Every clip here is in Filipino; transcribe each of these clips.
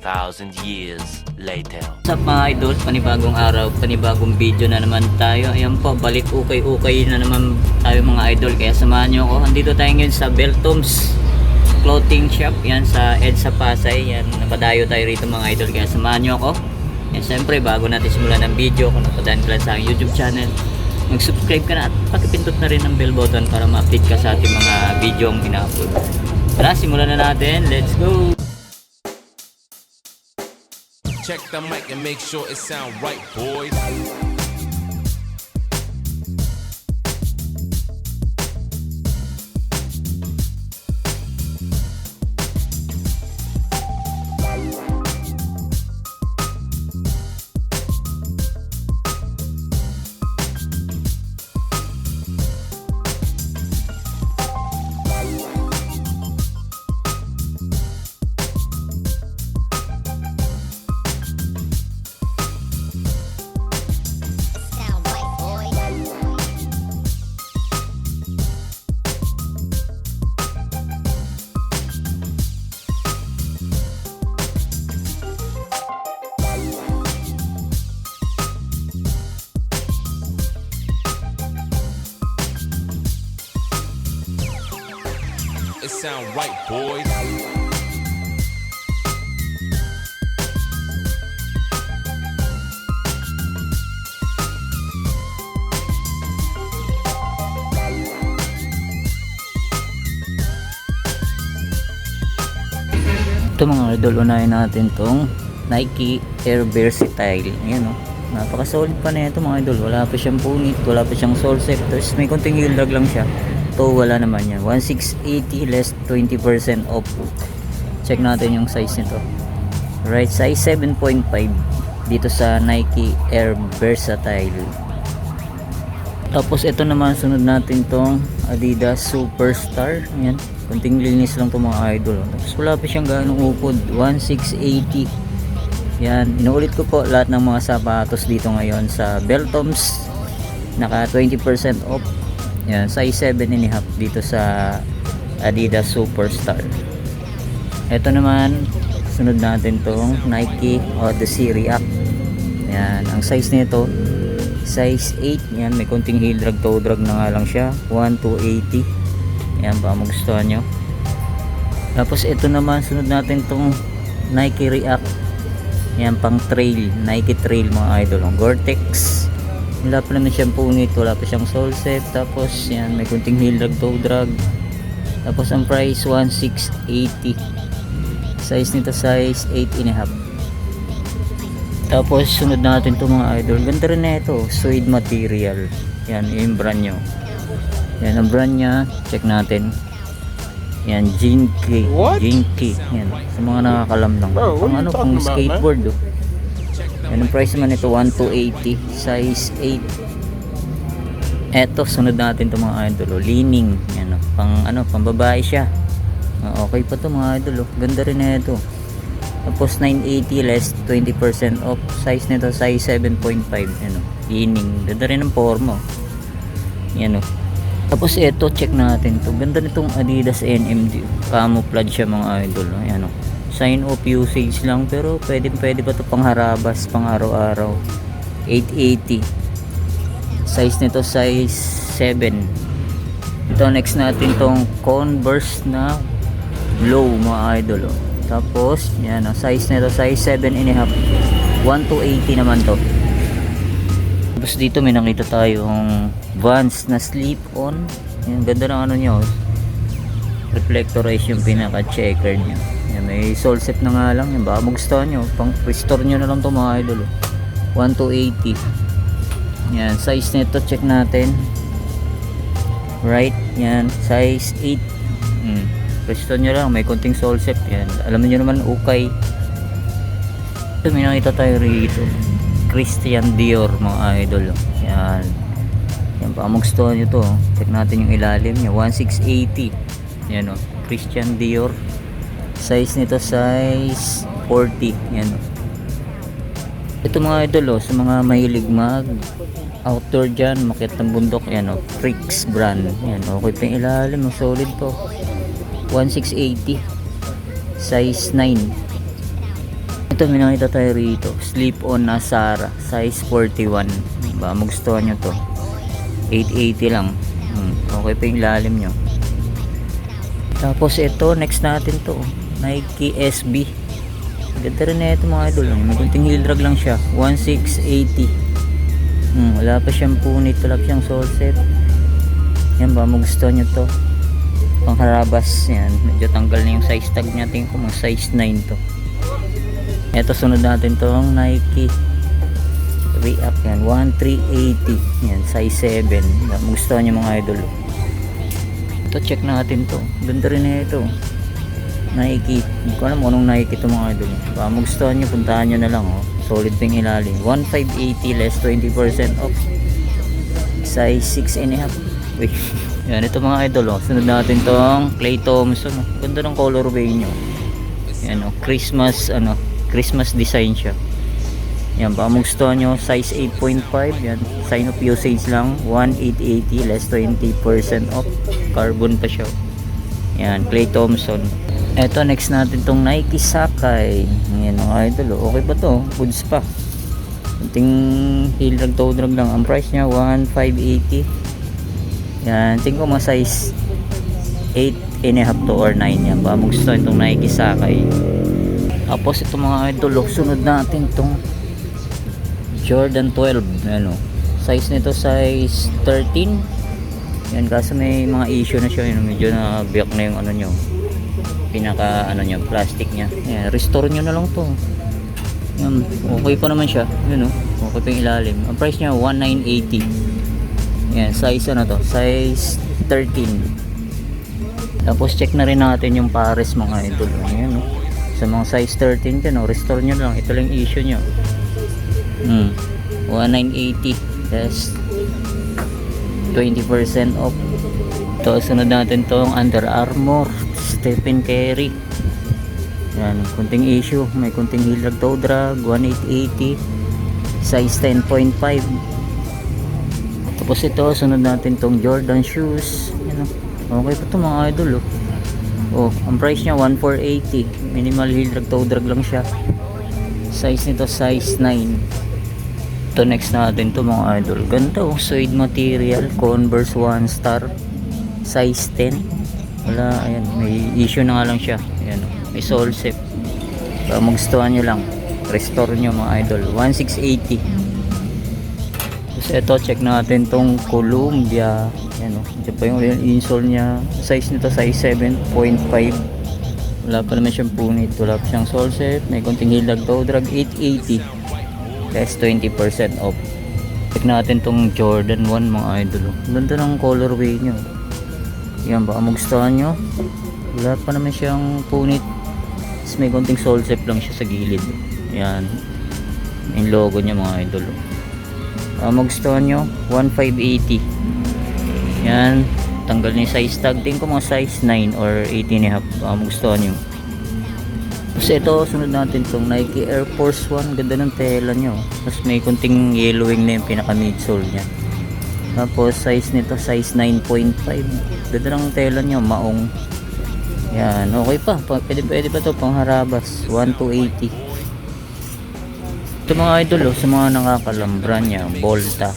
2,000 years later. What's up mga idol, panibagong araw, panibagong video na naman tayo. Ayan po, balik ukay-ukay na naman tayo mga idol. Kaya samahan nyo ako. Andito tayo ngayon sa Beltoms Clothing Shop. Yan sa EDSA Pasay. Yan, napadayo tayo rito mga idol. Kaya samahan nyo ako. Yan, syempre bago natin simulan ng video, kung napadaan ka lang sa aking YouTube channel, mag-subscribe ka na at pakipindot na rin ang bell button para ma-update ka sa ating mga video ang ina-upload. Tara, simulan na natin. Let's go! Check the mic and make sure it sound right, boys. It sound right, boys. Ito mga idol, unahin natin tong Nike Air Versatile. Ayan o, napaka-solid pa na ito mga idol. Wala pa siyang punit, wala pa siyang sole set. Tapos may konting heel drag lang siya. Ito wala naman yan. 1680 less 20% off. Check natin yung size nito. Right size 7.5 dito sa Nike Air Versatile. Tapos ito naman, sunod natin tong Adidas Superstar. Ayan, konting linis lang to mga idol. Tapos wala pa siyang ganong upod. 1680. Yan, inuulit ko po lahat ng mga sapatos dito ngayon sa Beltoms. Naka 20% off. Yan, size 7.5 dito sa Adidas Superstar. Ito naman, sunod natin tong Nike Odyssey React. Yan, ang size nito size 8. Yan, may konting heel drag, toe drag na nga lang siya. 1,280. Yan, baka magustuhan nyo. Tapos ito naman, sunod natin tong Nike React. Yan, pang trail, Nike Trail mga idol. Ang Gore-Tex. Wala pa naman siyang punit, wala pa siyang sole set. Tapos yan, may kunting heel drag, toe drag. Tapos ang price 1,680. Size nito size 8.5. Tapos sunod natin to mga idol. Ganda rin na ito, suede material. Yan, yung brand nyo. Yan ang brand nya, check natin. Yan, Jinky. Jinky. Yan, sa mga nakakalam lang. Pang ano, pang skateboard. Yan ang price naman ito, 1,280, size 8. Eto, sunod natin to mga idol, leaning. Yan, pang babae siya. Okay pa to mga idol, ganda rin na ito. Tapos 980 less 20% off. Size nito size 7.5. Yan, leaning, ganda rin ang forma. Yan o. Tapos ito, check natin to. Ganda nitong Adidas NMD. Camouflage siya mga idol. Yan o. Sign of usage lang, pero pwede pa to pang harabas, pang araw-araw. 880. Size nito size 7. Ito next natin tong Converse na low mga idol. Tapos yan, size nito size 7.5. 1,280 naman to. Tapos dito may nakita tayong Vans na slip-on. Yan, ganda ng ano nyo. Reflectorize yung pinaka-checkered nyo. Yan, may sole set na nga lang. Yan, baka magustuhan nyo. Pang restore nyo na lang to mga idol. 1,280. Yan, size nito check natin. Right, yan, size 8. Restore nyo lang, may konting sole set. Yan, alam nyo naman, ukay. Ito, may nakita tayo rito. Christian Dior mga idol. Yan. Yan, baka magustuhan nyo to. Check natin yung ilalim niya. 1,680. Yan o. Christian Dior. Size nito size 40. Yan o. Ito mga idol sa mga mahilig mag outdoor dyan, makit ng bundok. Yan o. Freaks brand. Yan. Okay pa yung ilalim. Solid to. 1,680. Size 9. Ito, may nakita tayo rito. Slip on na Sara. Size 41. Ba, magustuhan nyo to. 880 lang. Okay pa yung lalim nyo. Tapos ito, next natin to. Nike SB. Ganda rin na ito mga idol. May kunting heel drag lang siya. 1680. Wala pa siyang punit. Wala pa siyang sole set. Yan ba, magustuhan nyo to. Pangharabas. Yan. Medyo tanggal na yung size tag niya. Tingin ko mga size 9 to. Ito, sunod natin tong Nike React. Yan, 1380. Yan, size 7. Magustuhan nyo mga idol. Ito, check natin to. Ganda rin na ito. Nike. Hindi ko alam anong Nike ito mga idol. Baka magustuhan nyo, puntahan nyo na lang. Oh. Solid ping ilalim. 1580 less 20% off. Size 6.5. Wait. Yan, ito mga idol. Oh. Sunod natin tong Clay Thompson. Oh. Ganda ng colorway nyo. Yan, oh. Christmas design siya. Yan, baka magustuhan nyo, size 8.5. Yan, sign of usage lang. 1880 less 20% off. Carbon pa siya. Yan, Clay Thompson. Eto, next natin tong Nike Sakai. Yan mga idol. Okay ba to? Goods pa. Kunting heel drag, toe drag lang. Ang price niya 1580. Yan, tingin ko mga size 8.5 to or 9. Yan, baka magustuhan tong Nike Sakai. Tapos ito mga idol, sunod natin tong Jordan 12. Ano, size nito size 13. Yan, kaso may mga issue na siya. Yan, medyo na biyak na yung ano nyo, pinaka ano nyo, plastic nya. Yan, restore nyo na lang to. Yan, okay pa naman siya. Yan, okay pa yung ilalim. Ang price nya 1980. Yan, size ano to, size 13. Tapos check na rin natin yung pares mga idol. Yan, sa mga size 13 dyan, restore nyo lang. Ito lang issue nyo. 1980 less 20% off. Ito, sunod natin tong Under Armour Stephen Curry. Yan, kunting issue. May kunting heel drag, toe drag. 1880 size 10.5. Tapos ito, sunod natin tong Jordan shoes. Yan, okay pa ito mga idol. Ang price niya 1480. Minimal heel drag, toe drag lang siya. Size nito size 9. Ito, next natin to mga idol. Ganda, suede material, Converse 1 star, size 10. Wala, ayan, may issue na nga lang siya. Ayan, may sole set. Magustuhan nyo lang, restore nyo mga idol. 1680. Tapos ito, check natin tong Columbia. Ayan, ito pa yung insole nya. Size nito size 7.5. Wala pa naman siyang punit, wala pa siyang sole set. May konting heel drag, toe drag. 880 less 20% off. Check natin tong Jordan 1 mga idol. Ganda ng colorway nyo. Yan, baka magustuhan nyo. Wala pa naman siyang punit. Tapos may konting sole set lang siya sa gilid. Yan, yung logo nya mga idol. Baka magustuhan nyo, 1580. Yan, tanggal na yung size tag. Tingin ko mga size 9 or 18.5. Baka magustuhan nyo. Tapos ito, sunod natin itong Nike Air Force 1. Ganda ng tela nyo. Tapos may kunting yellowing na yung pinaka midsole nya. Tapos size nito size 9.5. Ganda ng tela nyo, maong. Yan, okay pa. Pwede pa to pang harabas. 1280. Ito mga idol, sa mga nakakalambra nya, Volta.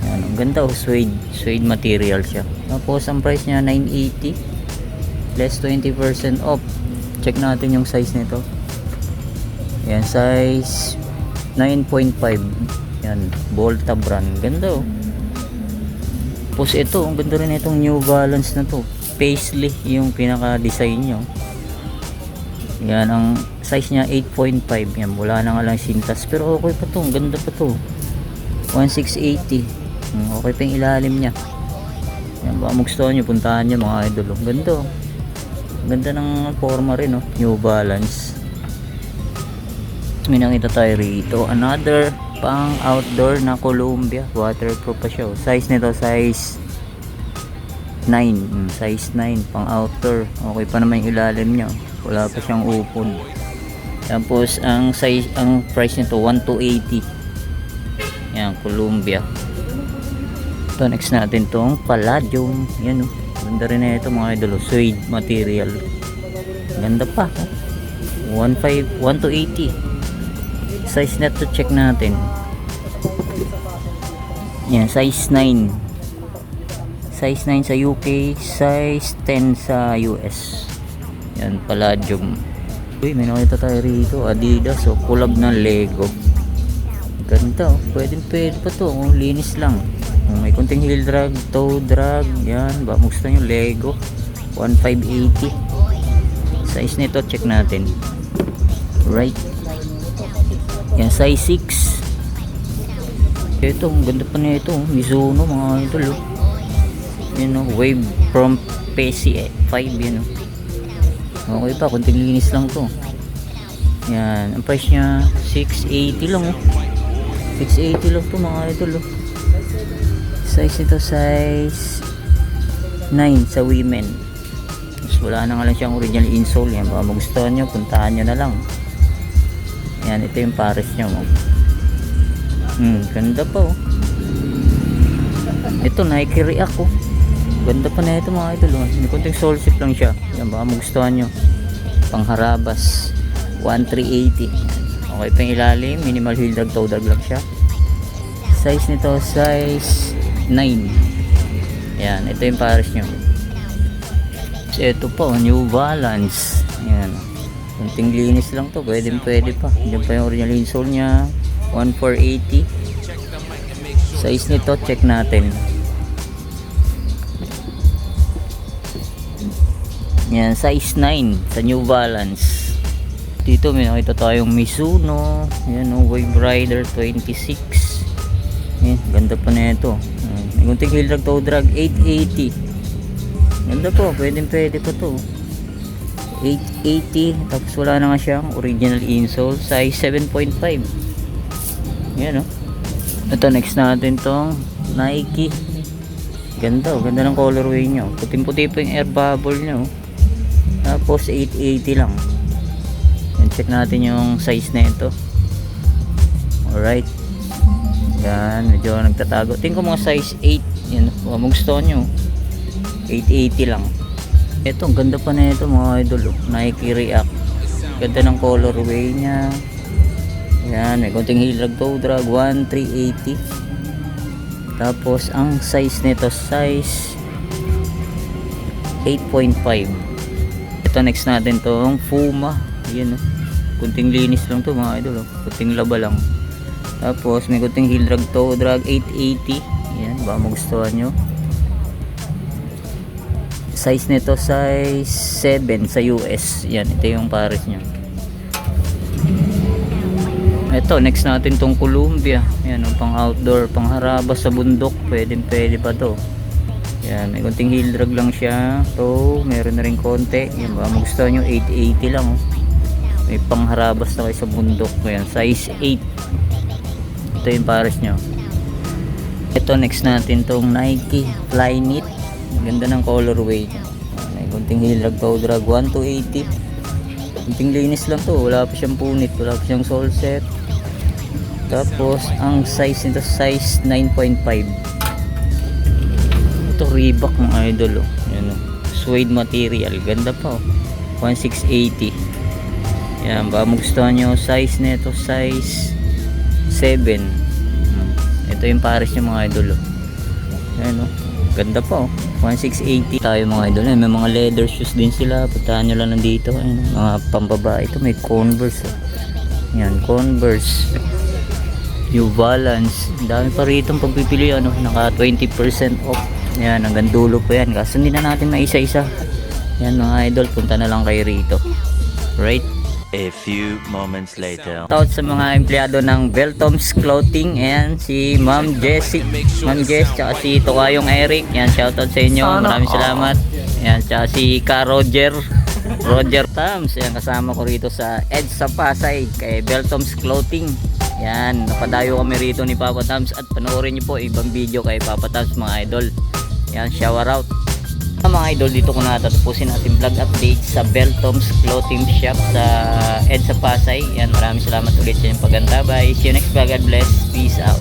Yan, ang ganda, suede material siya. Tapos ang price nya 980 less 20% off. Check natin yung size nito. Yan, size 9.5. Yan, Volta brand. Ganda. Tapos ito, ang ganda rin itong New Balance na to. Paisley yung pinaka design nyo. Yan, ang size nya 8.5. Yan, wala na nga lang sintas, pero okay pa to, ang ganda pa to. 1680. Okay pa yung ilalim nya. Yan, baka magustuhan nyo, puntahan nyo mga idol. Ganda. Ganda ng forma rin, New Balance. May nakita tayo rito, another pang outdoor na Columbia. Waterproof pa siya. Size nito size 9. Size 9 pang outdoor. Okay pa naman yung ilalim niya. Wala pa siyang upon. Tapos ang price nito 1280. Yan, Columbia. Ito, next natin tong Palladium. Yan, ganda rin na ito mga idol. Suede material. Ganda pa. 1 to 80. Size na to, check natin. Yan, size 9. Size 9 sa UK, size 10 sa US. Yan, Palladium. Uy, may nakita tayo rito, Adidas, so collab ng Lego. Ganda, oh. Pwede pa to, oh. Linis lang. May konting heel drag, toe drag, yan, ba gusto nyo, Lego. 1580. Size nito, check natin. Right. Yan, size 6. Ito, ang ganda pa na ito, oh. Mizuno, mga idol, oh. Yan, oh. Wave from PC5, yan, oh. Okay pa, konting linis lang to. Yan, ang price nya 680 lang, oh. 680 lang to, mga idol, oh. Size nito, size 9 sa women. Mas wala na nga lang siyang original insole. Yan, baka magustuhan nyo, puntahan nyo na lang. Yan, ito yung pares nyo, oh. Ganda pa, oh. Ito, Nike React, oh. Ganda pa na ito, mga idol, oh. May konting sole zip lang siya. Yan, baka magustuhan nyo. Pangharabas, 1380. Okay pa yung ilalim, minimal heel drag, toe drag lang siya. Size nito, size 9. Yan, ito yung pares nyo. So, ito po, New Balance. Yan, konting linis lang to, pwede pa. Yan pa yung original insole nya, 1480. Size nito, check natin. Yan, size 9 sa New Balance. Dito may nakita tayong Mizuno. Yan, oh, Wave Rider 26. Yan, ganda pa na ito. May kunting heel drag, toe drag, 880. Ganda po, pwede pa to. 880. Tapos wala na nga siyang original insole. Size 7.5. Yan, oh. Ito, next natin tong Nike. Ganda, oh. Ganda ng colorway nyo. Puting-puti po yung air bubble nyo. Tapos 880 lang. Yan, check natin yung size na ito. Alright. Yan, medyo nagtatago. Tingin ko mga size 8. Yan, kung gusto nyo, 880 lang. Ito, ang ganda pa na ito, mga idol, oh. Nike React. Ganda ng colorway nya. Yan, may konting heel drag, toe drag, 1380. Tapos ang size nito, size 8.5. Ito, next natin tong Puma. Ayan, oh. Kunting linis lang to, mga idol, oh. Kunting laba lang. Tapos may kunting heel drag, toe drag, 880. Ayan, baka magustuhan nyo. Size nito, size 7 sa US. Yan, ito yung pares nyo. Ito, next natin tong Columbia. Yan, oh, pang outdoor, pang harabas sa bundok. Pwede pa to. Yan, may konting heel drag lang siya. So, meron na rin konti. Yan, baka magustuhan nyo, 880 lang, oh. May pang harabas na kayo sa bundok. Yan, size 8. Ito yung pares nyo. Ito, next natin tong Nike Flyknit. Ganda ng colorway. May konting heel drag, toe drag, 1280. Konting linis lang to, wala pa siyang punit, wala pa siyang sole set. Tapos ang size nito, size 9.5. Ito, Reebok, mga idol, oh. Yan, oh. Suede material, ganda pa, oh. 1680. Yan, baka magustuhan nyo, size nito, size 7. Ito yung pares nyo, mga idol, oh. Yan, oh. Ganda pa, oh. 1680 tayo, mga idol. May mga leather shoes din sila. Puntahan nyo lang nandito. Ayun, mga pambabae. Ito may Converse, oh. Yan, Converse. New Balance. Dami pa rito ang pagpipili, ano. Naka 20% off. Yan, hanggang dulo po yan. Kaso hindi na natin maisa-isa. Yan, mga idol, punta na lang kayo rito. Right? A few moments later. Shoutout sa mga empleyado ng Beltoms Clothing. Ayan, si Ma'am Jessie, Ma'am Jess, tsaka si Tokayong Eric. Yan, shoutout sa inyo. Maraming salamat. Yan, tsaka si Ka Roger Tams. Yan, kasama ko rito sa EDSA Pasay kay Beltoms Clothing. Yan, napadayo kami rito ni Papa Tams at panoorin nyo po ibang video kay Papa Tams, mga idol. Yan, shower out. Mga idol, dito ko natatapusin ating vlog update sa Beltoms Clothing Shop sa EDSA Pasay. Yan, maraming salamat ulit sa inyong paggantabay. See you next vlog. God bless. Peace out.